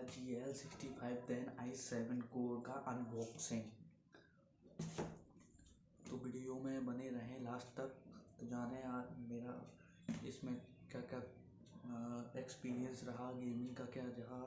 GL65 10 i7 core का unboxing. तो video में बने रहें लास्ट तक तो जाने आज मेरा इसमें क्या क्या एक्सपीरियंस रहा, गेमिंग का क्या रहा।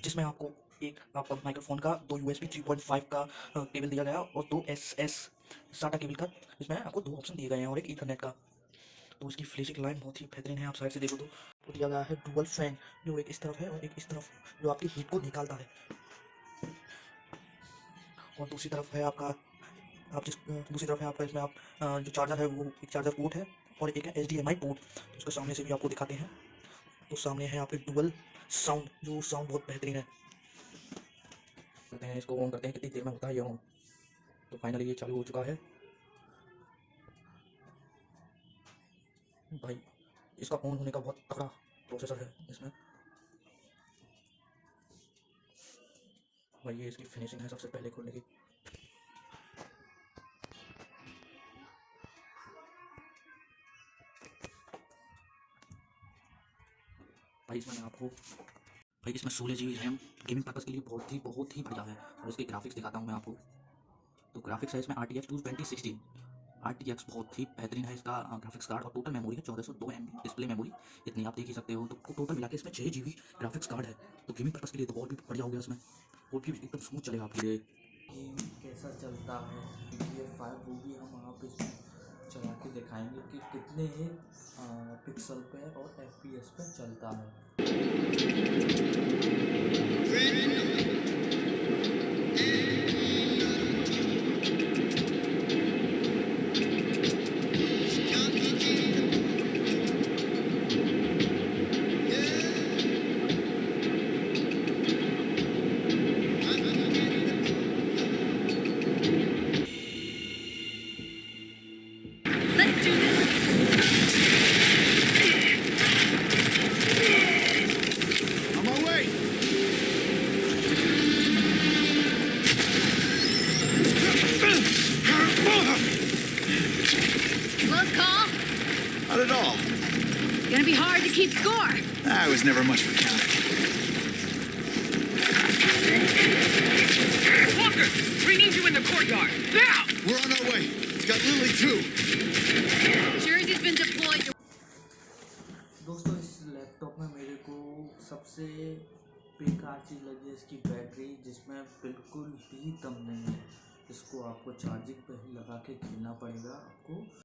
जिसमें आपको एक आपका माइक्रोफोन का, दो USB 3.5 का केबल दिया गया और दो SS SATA केबल का। इसमें आपको दो ऑप्शन दिए गए हैं और एक ईथरनेट का। तो इसकी फ्लैशिंग लाइन बहुत ही बेहतरीन है। आप साइड से देखो तो दिया गया है डुअल फैन, जो एक इस तरफ है और एक इस तरफ, जो आपकी हीट को निकालता है। और दूसरी तरफ है आपका दूसरी तरफ है आपका इसमें आप जो चार्जर है वो एक चार्जर पोर्ट है और एक है HDMI पोर्ट। तो उसके सामने से भी आपको दिखाते हैं। तो सामने है आपके डुअल साउंड, जो साउंड बहुत बेहतरीन है। करते हैं इसको ऑन करते हैं, कितनी देर में होता है ये ऑन। तो फाइनली ये चालू हो चुका है भाई। इसका ऑन होने का बहुत तगड़ा प्रोसेसर है इसमें भाई। ये इसकी फिनिशिंग है सबसे पहले खोलने की। भाई इसमें आपको भाई इसमें 16 GB रैम गेमिंग पर्पज़ के लिए बहुत ही बढ़िया है। और इसके ग्राफिक्स दिखाता हूँ मैं आपको। तो ग्राफिक्स है इसमें RTX 2060 RTX बहुत ही बेहतरीन है इसका ग्राफिक्स कार्ड। और टोटल मेमोरी है 1402 MB डिस्प्ले मेमोरी, इतनी आप देख ही सकते हो। तो टोटल मिला के इसमें 6 GB ग्राफिक्स कार्ड है। तो गेमिंग पर्पज़ के लिए तो और भी बढ़िया हो गया इसमें, और भी एकदम स्मूथ चलेगा आपके लिए। कैसा चलता है GF5 वो भी हम आप इसमें चला के दिखाएंगे कि कितने पिक्सल पे और FPS पे चलता है। Not at all. Gonna be hard to keep score. I was never much for counting. Walker, we need you in the courtyard. Now! We're on our way. We've got Lily too. Jersey's been deployed. दोस्तों इस laptop में मेरे को सबसे बेकार चीज़ लगी है इसकी बैटरी, जिसमें बिल्कुल भी दम नहीं है। इसको आपको चार्जिंग पे ही लगा के खेलना पड़ेगा आपको।